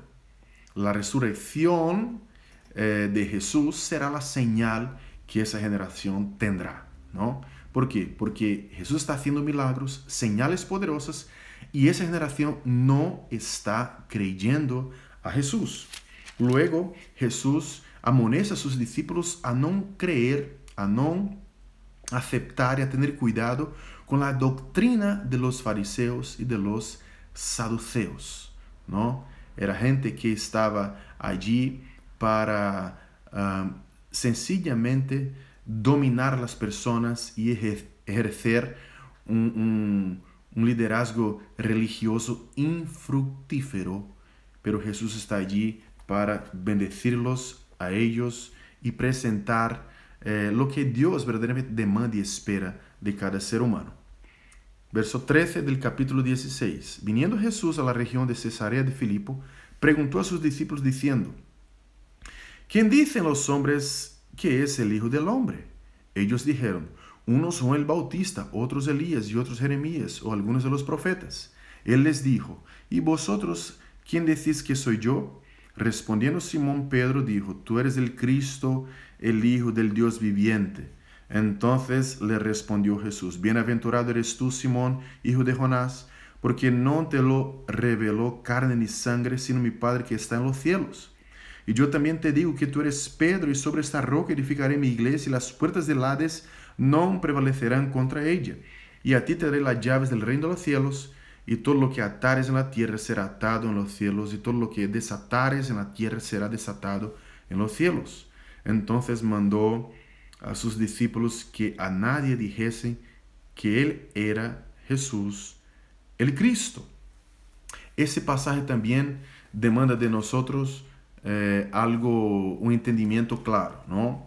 A: La resurrección de Jesús será la señal que esa generación tendrá, ¿no? ¿Por qué? Porque Jesús está haciendo milagros, señales poderosas, y esa generación no está creyendo a Jesús. Luego Jesús amonesta a sus discípulos a no creer, a no aceptar y a tener cuidado con la doctrina de los fariseos y de los saduceos, ¿no? Era gente que estaba allí para sencillamente dominar las personas y ejercer un liderazgo religioso infructífero, pero Jesús está allí para bendecirlos a ellos y presentar lo que Dios verdaderamente demanda y espera de cada ser humano. Verso 13 del capítulo 16. Viniendo Jesús a la región de Cesarea de Filipo, preguntó a sus discípulos diciendo: ¿Quién dicen los hombres que es el Hijo del Hombre? Ellos dijeron: unos Juan el Bautista, otros Elías y otros Jeremías o algunos de los profetas. Él les dijo: ¿y vosotros quién decís que soy yo? Respondiendo Simón Pedro dijo: tú eres el Cristo, el Hijo del Dios viviente. Entonces le respondió Jesús: bienaventurado eres tú, Simón, hijo de Jonás, porque no te lo reveló carne ni sangre, sino mi Padre que está en los cielos. Y yo también te digo que tú eres Pedro, y sobre esta roca edificaré mi iglesia, y las puertas del Hades no prevalecerán contra ella. Y a ti te daré las llaves del reino de los cielos, y todo lo que atares en la tierra será atado en los cielos, y todo lo que desatares en la tierra será desatado en los cielos. Entonces mandó a sus discípulos que a nadie dijesen que él era Jesús el Cristo. Ese pasaje también demanda de nosotros un entendimiento claro, ¿no?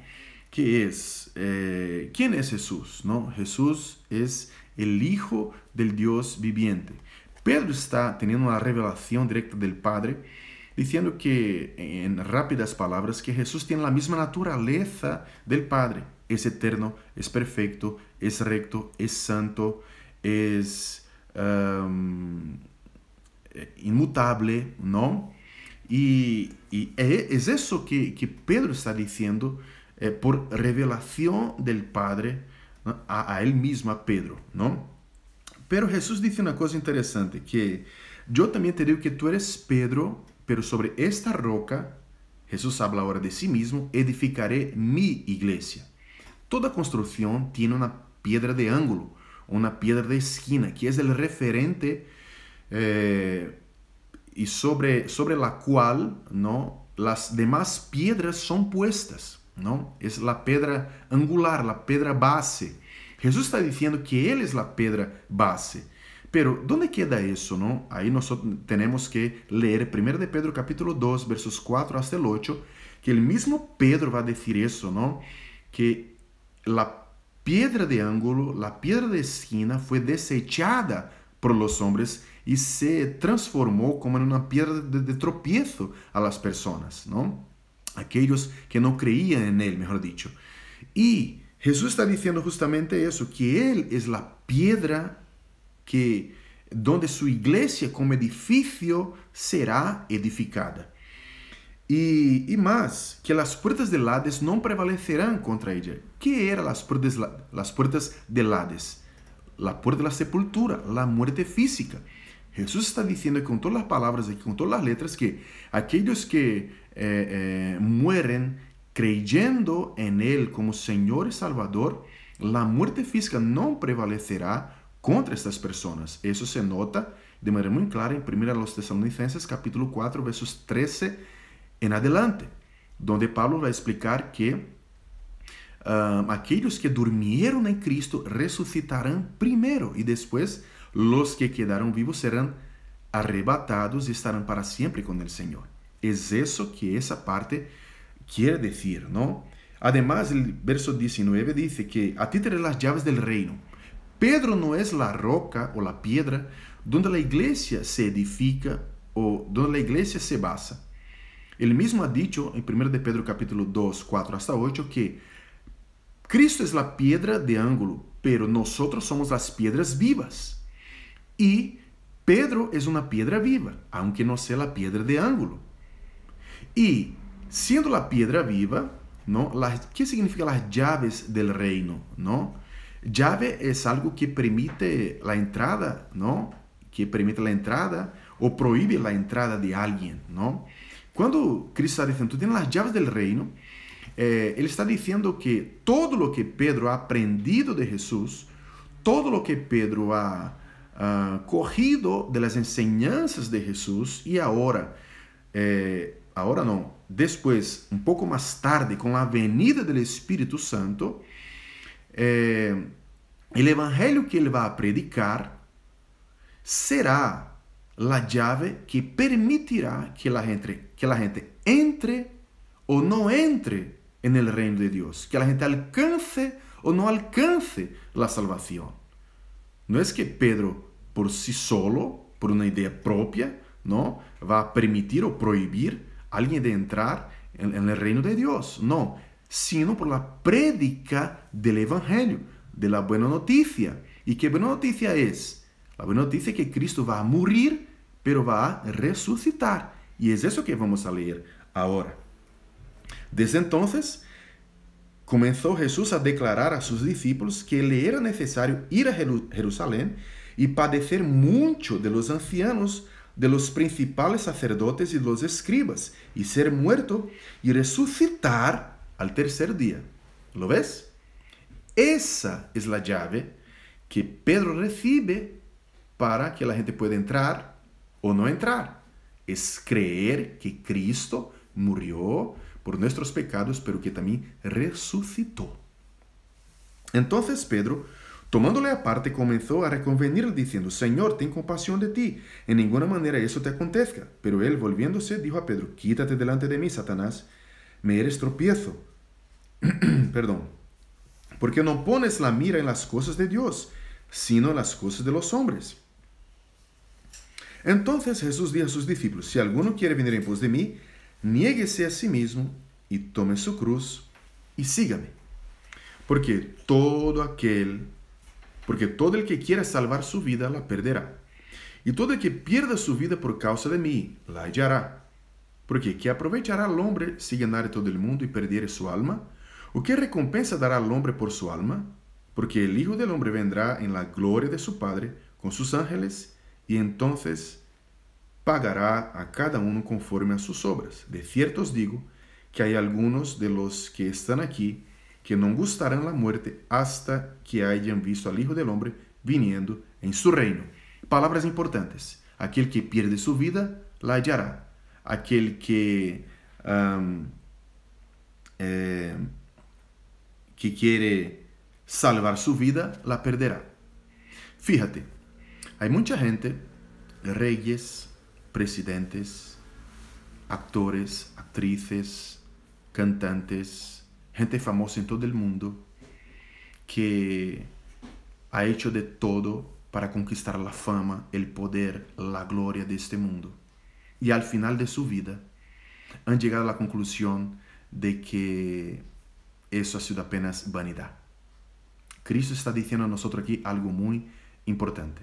A: ¿Qué es? ¿Quién es Jesús? ¿No? Jesús es el Hijo del Dios viviente. Pedro está teniendo una revelación directa del Padre, diciendo que, en rápidas palabras, que Jesús tiene la misma naturaleza del Padre. Es eterno, es perfecto, es recto, es santo, es inmutable, ¿no? Y es eso que Pedro está diciendo por revelación del Padre, ¿no? a él mismo, a Pedro, ¿no? Pero Jesús dice una cosa interesante, que yo también te digo que tú eres Pedro, pero sobre esta roca, Jesús habla ahora de sí mismo, edificaré mi iglesia. Toda construcción tiene una piedra de ángulo, una piedra de esquina, que es el referente y sobre la cual, ¿no?, las demás piedras son puestas, ¿no? Es la piedra angular, la piedra base. Jesús está diciendo que Él es la piedra base. Pero, ¿dónde queda eso, no? Ahí nosotros tenemos que leer 1 de Pedro capítulo 2, versos 4 hasta el 8, que el mismo Pedro va a decir eso, ¿no? Que la piedra de ángulo, la piedra de esquina fue desechada por los hombres y se transformó como en una piedra de tropiezo a las personas, ¿no? Aquellos que no creían en Él, mejor dicho. Y Jesús está diciendo justamente eso, que Él es la piedra donde su iglesia como edificio será edificada. Y más, que las puertas del Hades no prevalecerán contra ella. ¿Qué eran las puertas del Hades? La puerta de la sepultura, la muerte física. Jesús está diciendo con todas las palabras y con todas las letras que aquellos que mueren creyendo en Él como Señor y Salvador, la muerte física no prevalecerá contra estas personas. Eso se nota de manera muy clara en 1 Tesalonicenses capítulo 4, versos 13 en adelante, donde Pablo va a explicar que aquellos que durmieron en Cristo resucitarán primero y después los que quedaron vivos serán arrebatados y estarán para siempre con el Señor. Es eso que esa parte quiere decir, ¿no? Además, el verso 19 dice que a ti te daré las llaves del reino. Pedro no es la roca o la piedra donde la iglesia se edifica o donde la iglesia se basa. Él mismo ha dicho en 1 de Pedro capítulo 2, 4 hasta 8 que Cristo es la piedra de ángulo, pero nosotros somos las piedras vivas. Y Pedro es una piedra viva, aunque no sea la piedra de ángulo. Y siendo la piedra viva, ¿no? ¿Qué significa las llaves del reino, ¿no? Llave es algo que permite la entrada, ¿no? Que permite la entrada o prohíbe la entrada de alguien, ¿no? Cuando Cristo está diciendo, tú tienes las llaves del reino, Él está diciendo que todo lo que Pedro ha aprendido de Jesús, todo lo que Pedro ha cogido de las enseñanzas de Jesús y ahora no, después, un poco más tarde, con la venida del Espíritu Santo, el evangelio que él va a predicar será la llave que permitirá que la gente entre o no entre en el reino de Dios, que la gente alcance o no alcance la salvación. No es que Pedro por sí solo, por una idea propia, ¿no?, va a permitir o prohibir a alguien de entrar en el reino de Dios. No, sino por la prédica del evangelio, de la buena noticia. ¿Y qué buena noticia es? La buena noticia es que Cristo va a morir, pero va a resucitar. Y es eso que vamos a leer ahora. Desde entonces, comenzó Jesús a declarar a sus discípulos que le era necesario ir a Jerusalén y padecer mucho de los ancianos, de los principales sacerdotes y de los escribas, y ser muerto y resucitar al tercer día. ¿Lo ves? Esa es la llave que Pedro recibe para que la gente pueda entrar o no entrar. Es creer que Cristo murió por nuestros pecados, pero que también resucitó. Entonces Pedro, tomándole aparte, comenzó a reconvenirle diciendo: Señor, ten compasión de ti, en ninguna manera eso te acontezca. Pero él, volviéndose, dijo a Pedro: Quítate delante de mí, Satanás, me eres tropiezo. Perdón. Porque no pones la mira en las cosas de Dios, sino en las cosas de los hombres. Entonces Jesús dijo a sus discípulos: Si alguno quiere venir en pos de mí, niéguese a sí mismo y tome su cruz y sígame. Porque todo el que quiera salvar su vida la perderá. Y todo el que pierda su vida por causa de mí la hallará. Porque ¿qué aprovechará al hombre si ganare todo el mundo y perdiere su alma? ¿O qué recompensa dará al hombre por su alma? Porque el Hijo del Hombre vendrá en la gloria de su Padre con sus ángeles, y entonces pagará a cada uno conforme a sus obras. De cierto os digo que hay algunos de los que están aquí que no gustarán la muerte hasta que hayan visto al Hijo del Hombre viniendo en su reino. Palabras importantes. Aquel que pierde su vida, la hallará. Aquel que quiere salvar su vida, la perderá. Fíjate, hay mucha gente, reyes, presidentes, actores, actrices, cantantes, gente famosa en todo el mundo, que ha hecho de todo para conquistar la fama, el poder, la gloria de este mundo. Y al final de su vida han llegado a la conclusión de que eso ha sido apenas vanidad. Cristo está diciendo a nosotros aquí algo muy importante.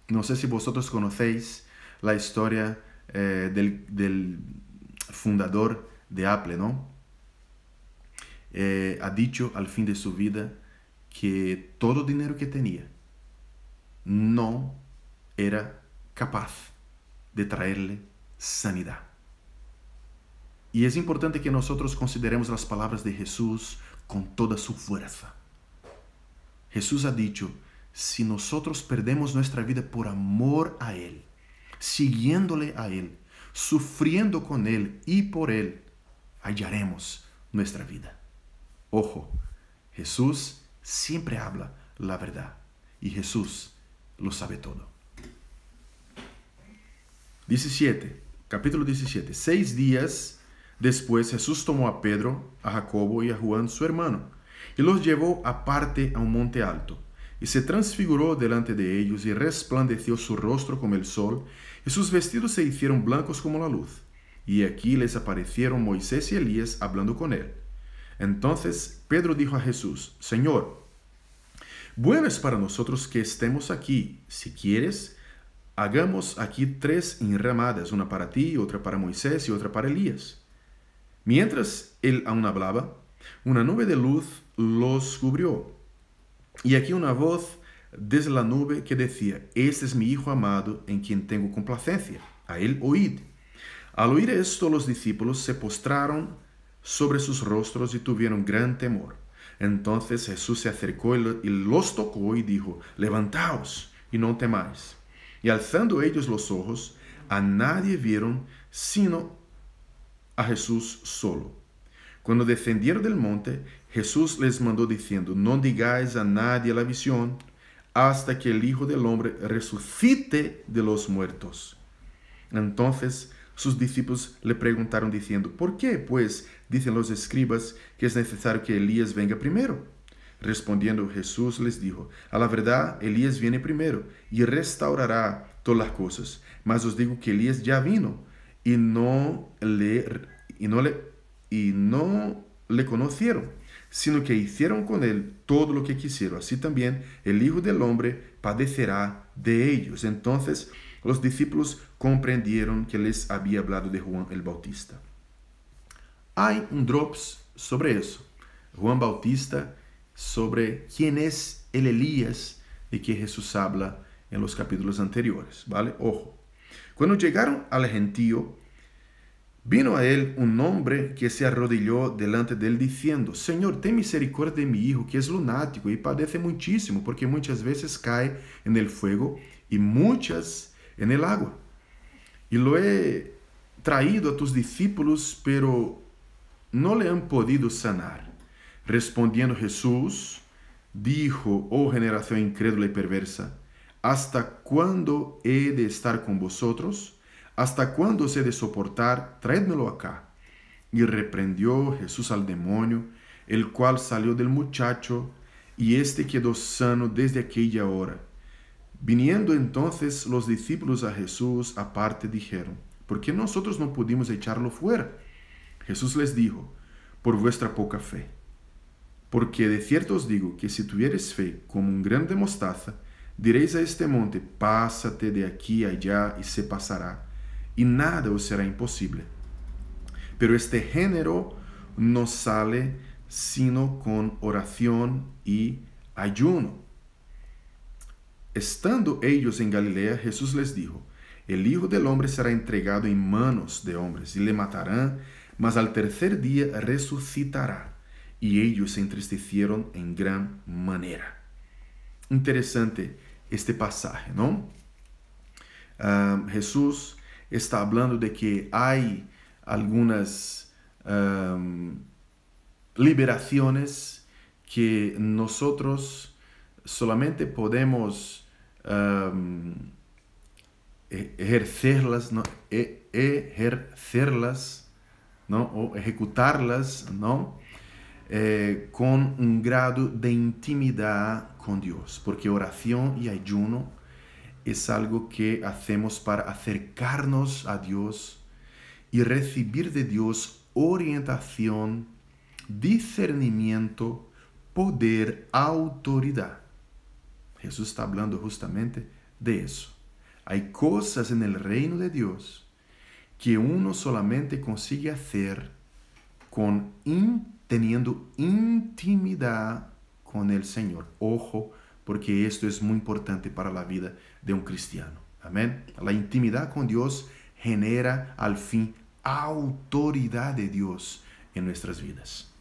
A: No sé si vosotros conocéis la historia del fundador de Apple, ¿no? Ha dicho al fin de su vida que todo el dinero que tenía no era capaz de traerle sanidad. Y es importante que nosotros consideremos las palabras de Jesús con toda su fuerza. Jesús ha dicho: si nosotros perdemos nuestra vida por amor a Él, siguiéndole a Él, sufriendo con Él y por Él, hallaremos nuestra vida. Ojo, Jesús siempre habla la verdad y Jesús lo sabe todo. 17, capítulo 17. 6 días después Jesús tomó a Pedro, a Jacobo y a Juan su hermano, y los llevó aparte a un monte alto, y se transfiguró delante de ellos, y resplandeció su rostro como el sol, y sus vestidos se hicieron blancos como la luz. Y aquí les aparecieron Moisés y Elías hablando con él. Entonces Pedro dijo a Jesús: Señor, bueno es para nosotros que estemos aquí. Si quieres, hagamos aquí 3 enramadas, una para ti, otra para Moisés y otra para Elías. Mientras él aún hablaba, una nube de luz los cubrió. Y aquí una voz desde la nube que decía: Este es mi Hijo amado, en quien tengo complacencia. A él oíd. Al oír esto, los discípulos se postraron sobre sus rostros y tuvieron gran temor. Entonces Jesús se acercó y los tocó y dijo: levantaos y no temáis. Y alzando ellos los ojos, a nadie vieron sino a Jesús solo. Cuando descendieron del monte, Jesús les mandó diciendo: no digáis a nadie la visión hasta que el Hijo del Hombre resucite de los muertos. Entonces sus discípulos le preguntaron diciendo: ¿por qué, pues, dicen los escribas que es necesario que Elías venga primero? Respondiendo Jesús les dijo: a la verdad, Elías viene primero y restaurará todas las cosas. Mas os digo que Elías ya vino y no le conocieron, sino que hicieron con él todo lo que quisieron. Así también el Hijo del Hombre padecerá de ellos. Entonces los discípulos comprendieron que les había hablado de Juan el Bautista. Hay un drops sobre eso. Juan Bautista, sobre quién es el Elías de que Jesús habla en los capítulos anteriores, ¿vale? Ojo. Cuando llegaron al gentío, vino a él un hombre que se arrodilló delante de él diciendo: Señor, ten misericordia de mi hijo, que es lunático y padece muchísimo, porque muchas veces cae en el fuego y muchas en el agua. Y lo he traído a tus discípulos, pero no le han podido sanar. Respondiendo Jesús, dijo: oh generación incrédula y perversa, ¿hasta cuándo he de estar con vosotros? ¿Hasta cuándo os he de soportar? Traédmelo acá. Y reprendió Jesús al demonio, el cual salió del muchacho, y éste quedó sano desde aquella hora. Viniendo entonces los discípulos a Jesús aparte, dijeron: ¿por qué nosotros no pudimos echarlo fuera? Jesús les dijo: por vuestra poca fe. Porque de cierto os digo que si tuviereis fe como un grano de mostaza, diréis a este monte: pásate de aquí a allá, y se pasará, y nada os será imposible. Pero este género no sale sino con oración y ayuno. Estando ellos en Galilea, Jesús les dijo: el Hijo del Hombre será entregado en manos de hombres, y le matarán, mas al tercer día resucitará. Y ellos se entristecieron en gran manera. Interesante este pasaje, ¿no? Jesús está hablando de que hay algunas liberaciones que nosotros solamente podemos ejercerlas, ¿no? ¿No? O ejecutarlas, ¿no? Con un grado de intimidad con Dios, porque oración y ayuno es algo que hacemos para acercarnos a Dios y recibir de Dios orientación, discernimiento, poder, autoridad. Jesús está hablando justamente de eso. Hay cosas en el reino de Dios que uno solamente consigue hacer teniendo intimidad con el Señor. Ojo, porque esto es muy importante para la vida de un cristiano. Amén. La intimidad con Dios genera al fin autoridad de Dios en nuestras vidas.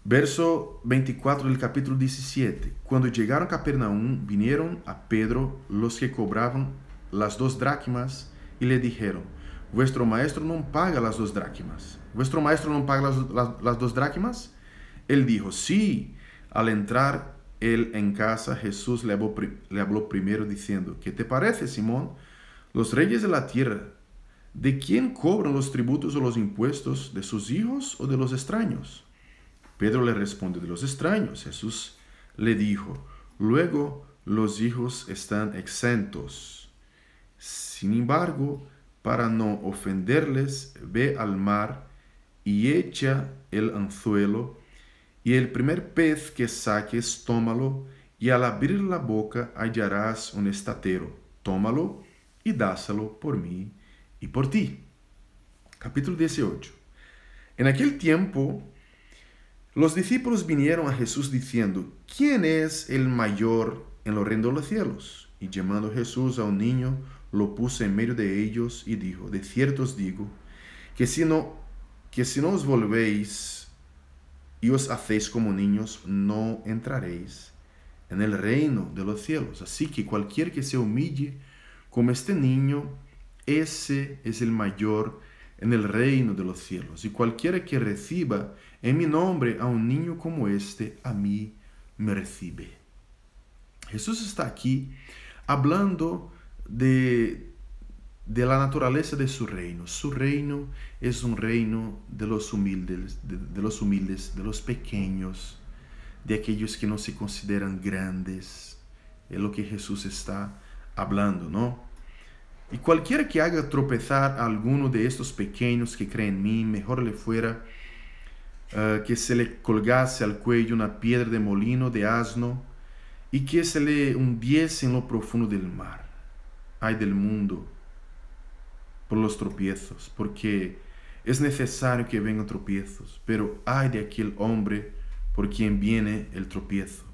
A: Verso 24 del capítulo 17. Cuando llegaron a Capernaum, vinieron a Pedro los que cobraban las 2 dracmas y le dijeron: vuestro maestro no paga las 2 dracmas. ¿Vuestro maestro no paga las 2 dracmas? Él dijo: sí. Al entrar él en casa, Jesús le habló primero diciendo: ¿qué te parece, Simón? Los reyes de la tierra, ¿de quién cobran los tributos o los impuestos? ¿De sus hijos o de los extraños? Pedro le respondió: de los extraños. Jesús le dijo: luego los hijos están exentos. Sin embargo, para no ofenderles, ve al mar y echa el anzuelo, y el primer pez que saques, tómalo, y al abrir la boca hallarás un estatero. Tómalo y dáselo por mí y por ti. Capítulo 18. En aquel tiempo, los discípulos vinieron a Jesús diciendo: ¿quién es el mayor en el reino de los cielos? Y llamando Jesús a un niño, lo puso en medio de ellos y dijo: de cierto os digo, que si no os volvéis y os hacéis como niños, no entraréis en el reino de los cielos. Así que cualquiera que se humille como este niño, ese es el mayor en el reino de los cielos. Y cualquiera que reciba en mi nombre a un niño como este, a mí me recibe. Jesús está aquí hablando de la naturaleza de su reino. Su reino es un reino de los humildes, de los pequeños, de aquellos que no se consideran grandes. Es lo que Jesús está hablando, ¿no? Y cualquiera que haga tropezar a alguno de estos pequeños que creen en mí, mejor le fuera que se le colgase al cuello una piedra de molino de asno y que se le hundiese en lo profundo del mar. Ay del mundo por los tropiezos, porque es necesario que vengan tropiezos, pero ay de aquel hombre por quien viene el tropiezo.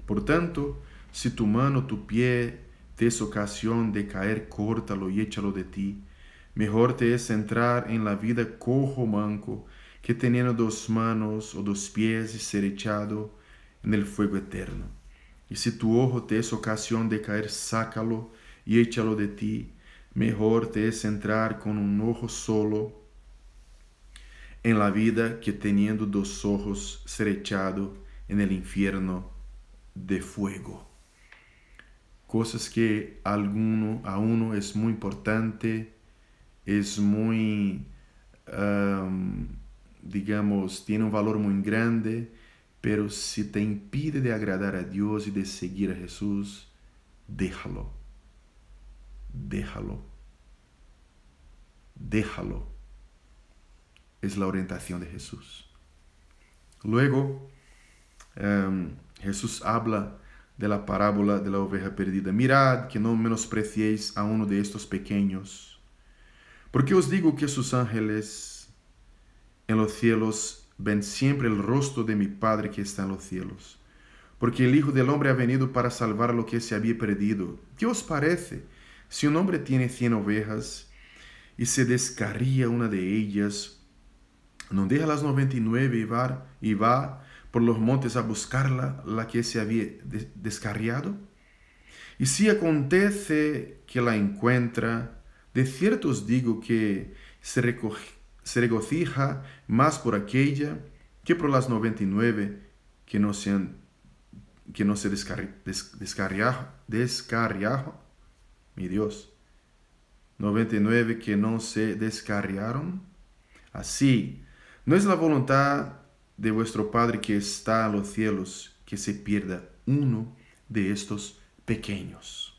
A: Por tanto, si tu mano, tu pie te es ocasión de caer, córtalo y échalo de ti. Mejor te es entrar en la vida cojo o manco, que teniendo 2 manos o 2 pies y ser echado en el fuego eterno. Y si tu ojo te es ocasión de caer, sácalo y échalo de ti. Mejor te es entrar con un ojo solo en la vida, que teniendo 2 ojos ser echado en el infierno de fuego. Cosas que a uno es muy importante, es muy, digamos, tiene un valor muy grande, pero si te impide de agradar a Dios y de seguir a Jesús, déjalo. Déjalo. Déjalo. Es la orientación de Jesús. Luego, Jesús habla de la parábola de la oveja perdida. Mirad que no menospreciéis a uno de estos pequeños, porque os digo que sus ángeles en los cielos ven siempre el rostro de mi Padre que está en los cielos. Porque el Hijo del Hombre ha venido para salvar lo que se había perdido. ¿Qué os parece? Si un hombre tiene 100 ovejas y se descarría una de ellas, ¿no deja las 99 y va por los montes a buscarla, la que se había descarriado? Y si acontece que la encuentra, de cierto os digo que se regocija más por aquella que por las 99 que no se descarriaron. Mi Dios, 99 que no se descarriaron. Así, no es la voluntad de vuestro Padre que está en los cielos que se pierda uno de estos pequeños.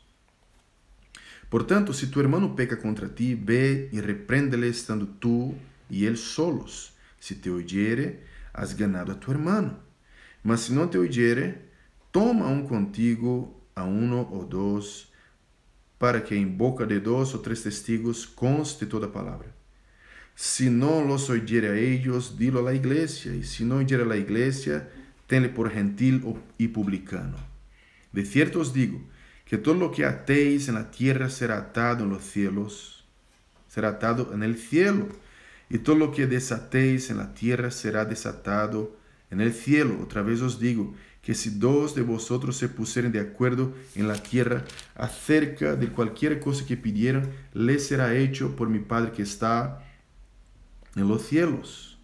A: Por tanto, si tu hermano peca contra ti, ve y repréndele estando tú y él solos. Si te oyere, has ganado a tu hermano. Mas si no te oyere, toma aún contigo a 1 o 2, para que en boca de 2 o 3 testigos conste toda palabra. Si no los oyere a ellos, dilo a la iglesia, y si no oyere a la iglesia, tenle por gentil y publicano. De cierto os digo, que todo lo que atéis en la tierra será atado en los cielos, será atado en el cielo, y todo lo que desatéis en la tierra será desatado en el cielo. Otra vez os digo, que si 2 de vosotros se pusieren de acuerdo en la tierra acerca de cualquier cosa que pidieran, les será hecho por mi Padre que está en los cielos.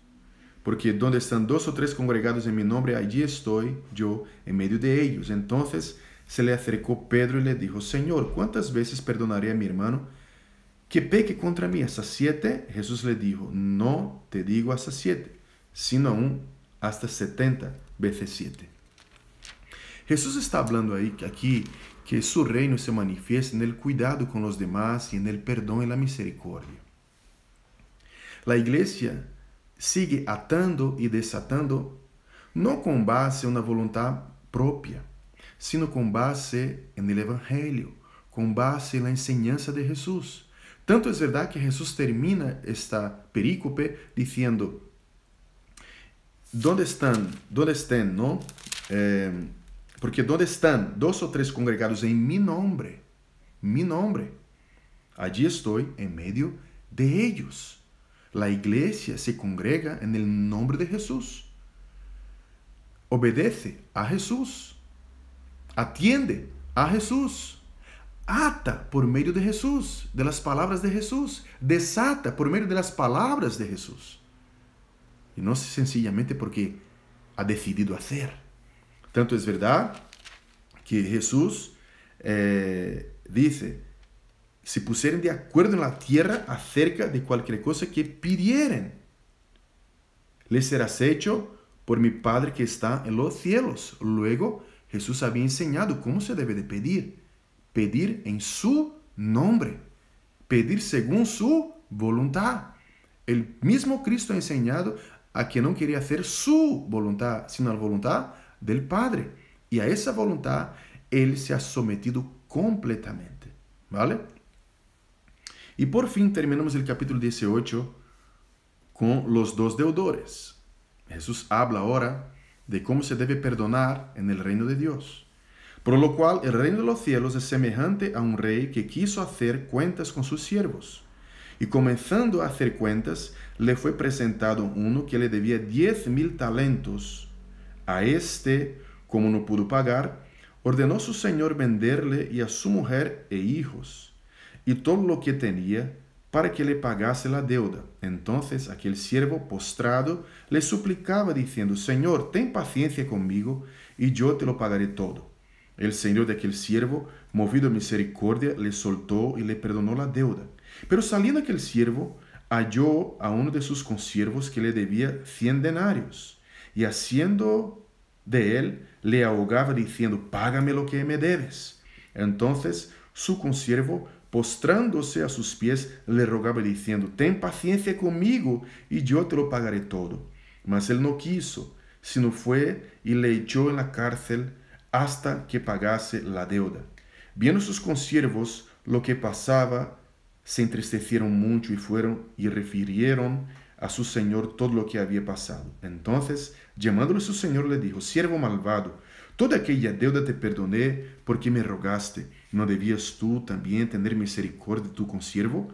A: Porque donde están 2 o 3 congregados en mi nombre, allí estoy yo en medio de ellos. Entonces se le acercó Pedro y le dijo, Señor, ¿cuántas veces perdonaré a mi hermano que peque contra mí? ¿Hasta 7? Jesús le dijo, no te digo hasta 7, sino aún hasta 70 veces 7. Jesús está hablando aquí que su reino se manifiesta en el cuidado con los demás y en el perdón y la misericordia. La iglesia sigue atando y desatando no con base en una voluntad propia, sino con base en el Evangelio, con base en la enseñanza de Jesús. Tanto es verdad que Jesús termina esta perícope diciendo, ¿dónde estén, no? Porque donde están 2 o 3 congregados en mi nombre, allí estoy en medio de ellos. La iglesia se congrega en el nombre de Jesús. obedece a Jesús, atiende a Jesús, ata por medio de Jesús, de las palabras de Jesús, desata por medio de las palabras de Jesús. Y no sencillamente porque ha decidido hacer. Tanto es verdad que Jesús dice, se pusieren de acuerdo en la tierra acerca de cualquier cosa que pidieren, les será hecho por mi Padre que está en los cielos. Luego, Jesús había enseñado cómo se debe de pedir. Pedir en su nombre. Pedir según su voluntad. El mismo Cristo ha enseñado a que no quería hacer su voluntad, sino la voluntad del Padre. Y a esa voluntad, Él se ha sometido completamente. ¿Vale? Y por fin terminamos el capítulo 18 con los dos deudores. Jesús habla ahora de cómo se debe perdonar en el reino de Dios. Por lo cual el reino de los cielos es semejante a un rey que quiso hacer cuentas con sus siervos. Y comenzando a hacer cuentas, le fue presentado uno que le debía 10,000 talentos. A este, como no pudo pagar, ordenó su señor venderle y a su mujer e hijos, y todo lo que tenía, para que le pagase la deuda. Entonces aquel siervo postrado le suplicaba diciendo, Señor, ten paciencia conmigo, y yo te lo pagaré todo. El señor de aquel siervo, movido a misericordia, le soltó y le perdonó la deuda. Pero saliendo aquel siervo, halló a uno de sus consiervos que le debía 100 denarios, y haciendo de él, le ahogaba diciendo, págame lo que me debes. Entonces su consiervo, postrándose a sus pies, le rogaba diciendo, ten paciencia conmigo, y yo te lo pagaré todo. Mas él no quiso, sino fue y le echó en la cárcel hasta que pagase la deuda. Viendo sus consiervos lo que pasaba, se entristecieron mucho y fueron y refirieron a su señor todo lo que había pasado. Entonces, llamándole su señor, le dijo, siervo malvado, toda aquella deuda te perdoné porque me rogaste. ¿No debías tú también tener misericordia de tu consiervo,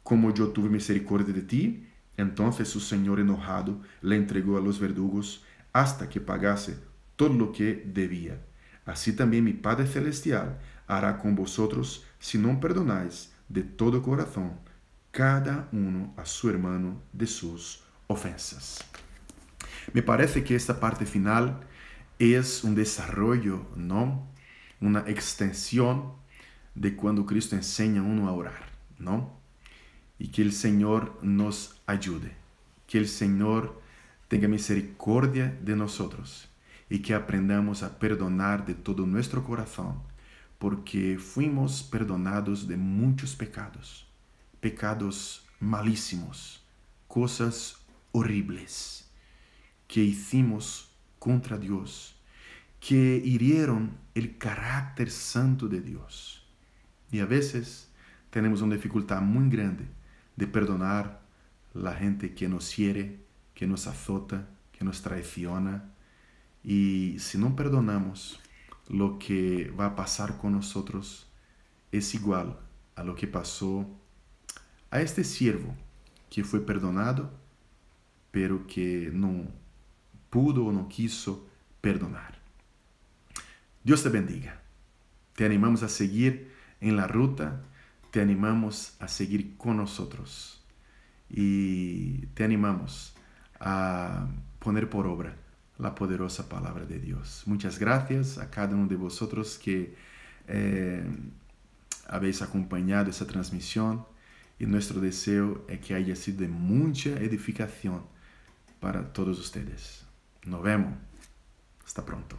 A: como yo tuve misericordia de ti? Entonces su señor enojado le entregó a los verdugos hasta que pagase todo lo que debía. Así también mi Padre Celestial hará con vosotros si no perdonáis de todo corazón cada uno a su hermano de sus ofensas. Me parece que esta parte final es un desarrollo, ¿no? Una extensión de cuando Cristo enseña a uno a orar, ¿no? Y que el Señor nos ayude, que el Señor tenga misericordia de nosotros y que aprendamos a perdonar de todo nuestro corazón, porque fuimos perdonados de muchos pecados, pecados malísimos, cosas horribles que hicimos contra Dios, que hirieron el carácter santo de Dios. Y a veces tenemos una dificultad muy grande de perdonar la gente que nos hiere, que nos azota, que nos traiciona. Y si no perdonamos, lo que va a pasar con nosotros es igual a lo que pasó a este siervo que fue perdonado, pero que no pudo o no quiso perdonar. Dios te bendiga. Te animamos a seguir en la ruta, te animamos a seguir con nosotros y te animamos a poner por obra la poderosa palabra de Dios. Muchas gracias a cada uno de vosotros que habéis acompañado esta transmisión y nuestro deseo es que haya sido de mucha edificación para todos ustedes. Nos vemos. Hasta pronto.